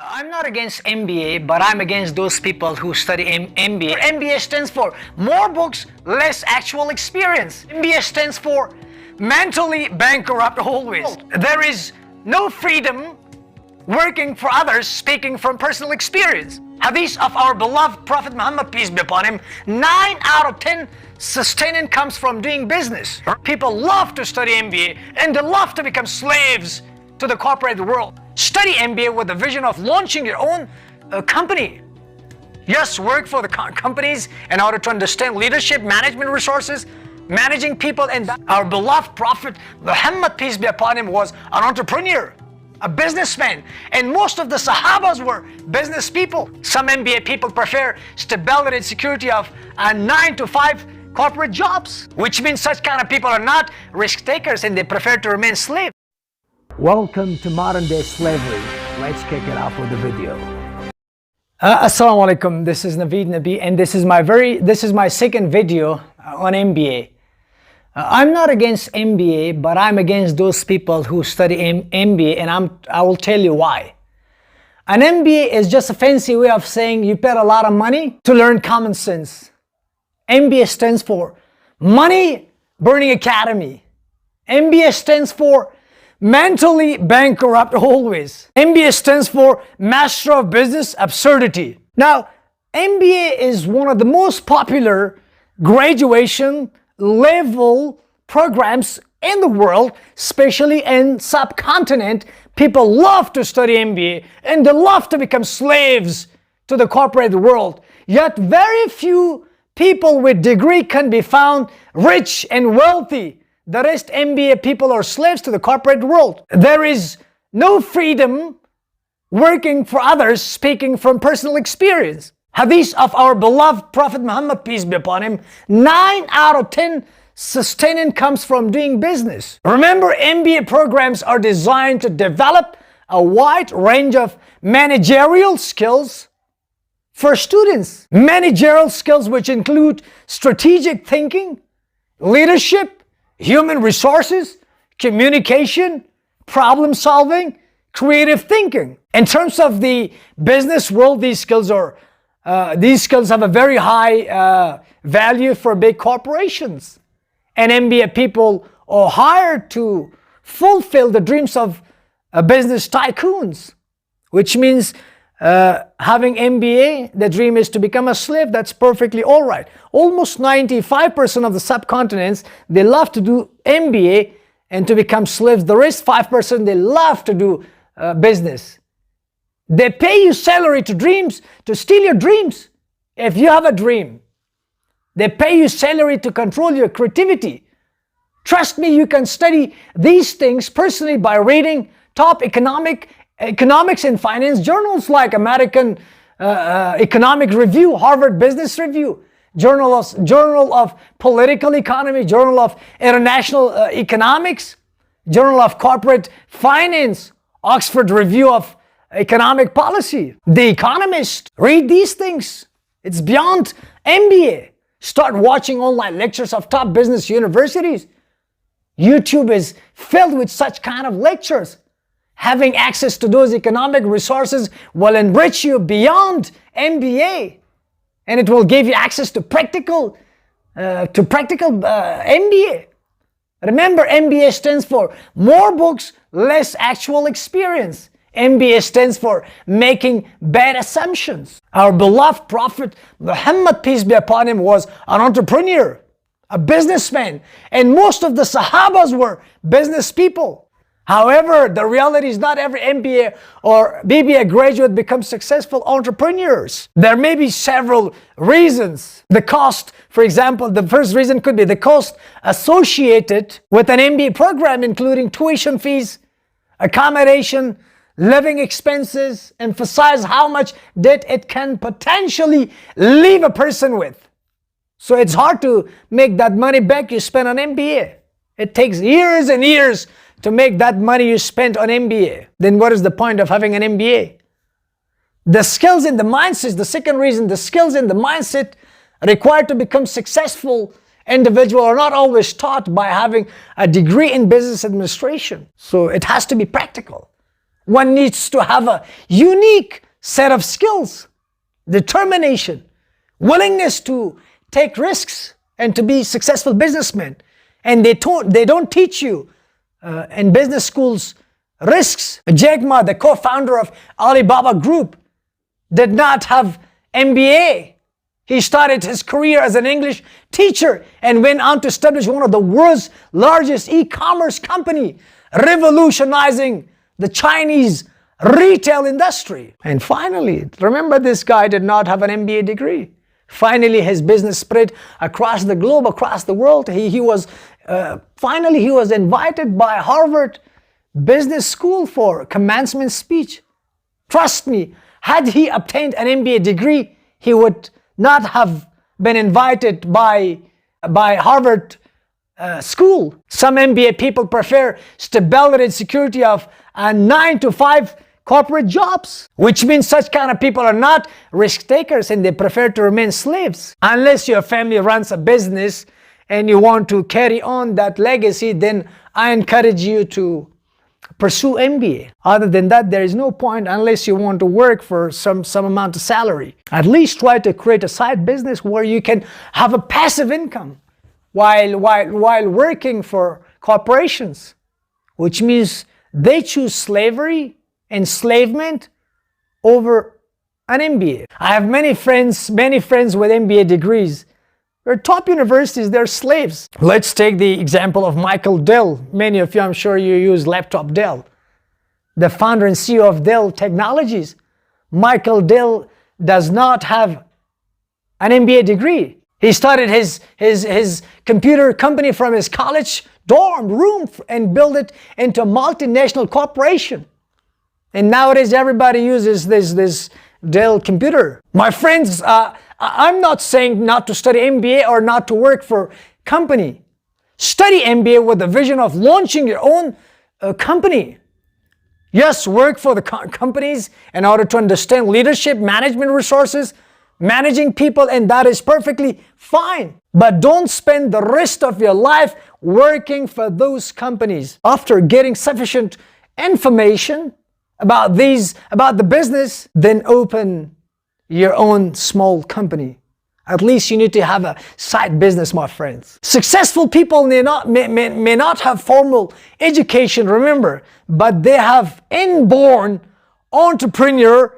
I'm not against MBA, but I'm against those people who study MBA. MBA stands for more books, less actual experience. MBA stands for mentally bankrupt always. There is no freedom working for others, speaking from personal experience. Hadith of our beloved Prophet Muhammad, peace be upon him, 9 out of 10 sustenance comes from doing business. People love to study MBA and they love to become slaves to the corporate world. Study MBA with the vision of launching your own company. Yes, work for the companies in order to understand leadership, management resources, managing people. And our beloved Prophet Muhammad, peace be upon him, was an entrepreneur, a businessman, and most of the Sahabas were business people. Some MBA people prefer stability and security of 9 to 5 corporate jobs, which means such kind of people are not risk takers and they prefer to remain slaves. Welcome to modern day slavery. Let's kick it off with a video. Assalamu alaikum. This is Naveed and this is my second video on MBA. I'm not against MBA, but I'm against those people who study MBA, and I will tell you why. An MBA is just a fancy way of saying you paid a lot of money to learn common sense. MBA stands for Money Burning Academy. MBA stands for mentally bankrupt always. MBA stands for Master of Business Absurdity. Now, MBA is one of the most popular graduation level programs in the world, especially in subcontinent. People love to study MBA and they love to become slaves to the corporate world. Yet very few people with degree can be found rich and wealthy. The rest MBA people are slaves to the corporate world. There is no freedom working for others, speaking from personal experience. Hadith of our beloved Prophet Muhammad, peace be upon him, 9 out of 10 sustenance comes from doing business. Remember, MBA programs are designed to develop a wide range of managerial skills for students. Managerial skills which include strategic thinking, leadership, human resources, communication, problem solving, creative thinking. In terms of the business world, these skills have a very high value for big corporations. And MBA people are hired to fulfill the dreams of business tycoons, which means having MBA, the dream is to become a slave. That's perfectly all right. Almost 95% of the subcontinents, they love to do MBA and to become slaves. The rest 5%, they love to do business. They pay you salary to steal your dreams. If you have a dream, they pay you salary to control your creativity. Trust me, you can study these things personally by reading top economics and finance journals like American Economic Review, Harvard Business Review, Journal of Political Economy, Journal of International Economics, Journal of Corporate Finance, Oxford Review of Economic Policy, The Economist. Read these things. It's beyond MBA. Start watching online lectures of top business universities. YouTube is filled with such kind of lectures. Having access to those economic resources will enrich you beyond MBA, and it will give you access to practical MBA. Remember, MBA stands for more books, less actual experience. MBA stands for making bad assumptions. Our beloved Prophet Muhammad, peace be upon him, was an entrepreneur, a businessman, and most of the Sahabas were business people. However, the reality is not every MBA or BBA graduate becomes successful entrepreneurs. There may be several reasons. The cost, for example, the first reason could be the cost associated with an MBA program, including tuition fees, accommodation, living expenses, emphasize how much debt it can potentially leave a person with. So it's hard to make that money back you spend on MBA. It takes years and years to make that money you spent on MBA. Then what is the point of having an MBA? The skills in the mindset, the second reason, the skills in the mindset required to become successful individual are not always taught by having a degree in business administration. So it has to be practical. One needs to have a unique set of skills, determination, willingness to take risks and to be successful businessmen. And they don't teach you in business schools risks. Jack Ma, the co-founder of Alibaba Group, did not have MBA. He started his career as an English teacher and went on to establish one of the world's largest e-commerce company, revolutionizing the Chinese retail industry. And finally, remember, this guy did not have an MBA degree. Finally, his business spread across the globe, across the world. Finally, he was invited by Harvard Business School for commencement speech. Trust me, had he obtained an MBA degree, he would not have been invited by Harvard school. Some MBA people prefer stability and security of 9-to-5 corporate jobs, which means such kind of people are not risk takers and they prefer to remain slaves. Unless your family runs a business and you want to carry on that legacy, then I encourage you to pursue MBA. Other than that, there is no point unless you want to work for some amount of salary. At least try to create a side business where you can have a passive income while working for corporations, which means they choose slavery, enslavement over an MBA. I have many friends with MBA degrees. They're top universities, they're slaves. Let's take the example of Michael Dell. Many of you, I'm sure you use laptop Dell. The founder and CEO of Dell Technologies. Michael Dell does not have an MBA degree. He started his computer company from his college dorm room and built it into a multinational corporation. And nowadays everybody uses this Dell computer. My friends, I'm not saying not to study MBA or not to work for company. Study MBA with the vision of launching your own company. Yes, work for the companies in order to understand leadership, management resources, managing people, and that is perfectly fine. But don't spend the rest of your life working for those companies. After getting sufficient information about the business, then open your own small company. At least you need to have a side business, my friends. Successful people may not have formal education, remember, but they have inborn entrepreneur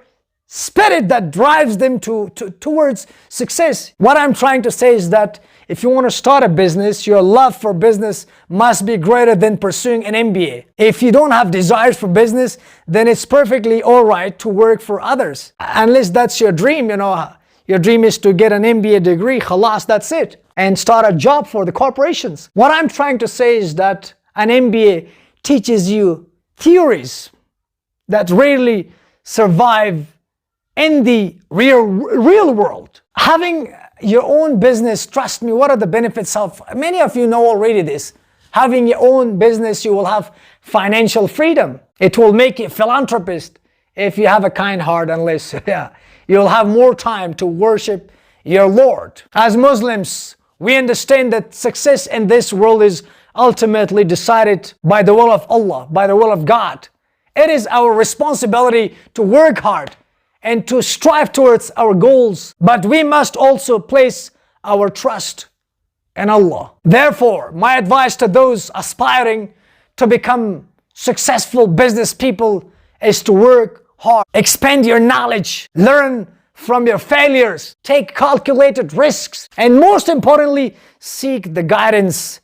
spirit that drives them towards success. What I'm trying to say is that if you want to start a business, your love for business must be greater than pursuing an MBA. If you don't have desires for business, then it's perfectly all right to work for others. Unless that's your dream, your dream is to get an MBA degree, khalas, that's it, and start a job for the corporations. What I'm trying to say is that an MBA teaches you theories that rarely survive in the real world. Having your own business, trust me, what are the benefits of? Many of you know already this. Having your own business, you will have financial freedom. It will make you a philanthropist if you have a kind heart, unless you'll have more time to worship your Lord. As Muslims, we understand that success in this world is ultimately decided by the will of Allah, by the will of God. It is our responsibility to work hard and to strive towards our goals, but we must also place our trust in Allah. Therefore, my advice to those aspiring to become successful business people is to work hard, expand your knowledge, learn from your failures, take calculated risks, and most importantly, seek the guidance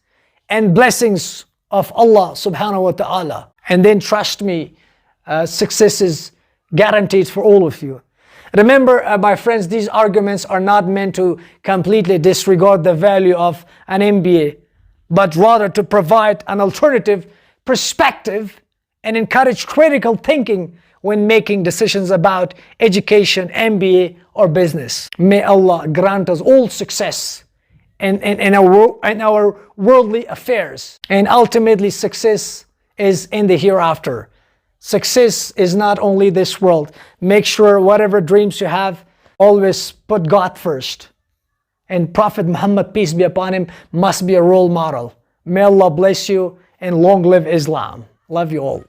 and blessings of Allah subhanahu wa ta'ala. And then trust me, success is guaranteed for all of you. Remember, my friends, these arguments are not meant to completely disregard the value of an MBA, but rather to provide an alternative perspective and encourage critical thinking when making decisions about education, MBA, or business. May Allah grant us all success in our worldly affairs. And ultimately, success is in the hereafter. Success is not only this world. Make sure whatever dreams you have, always put God first. And Prophet Muhammad, peace be upon him, must be a role model. May Allah bless you and long live Islam. Love you all.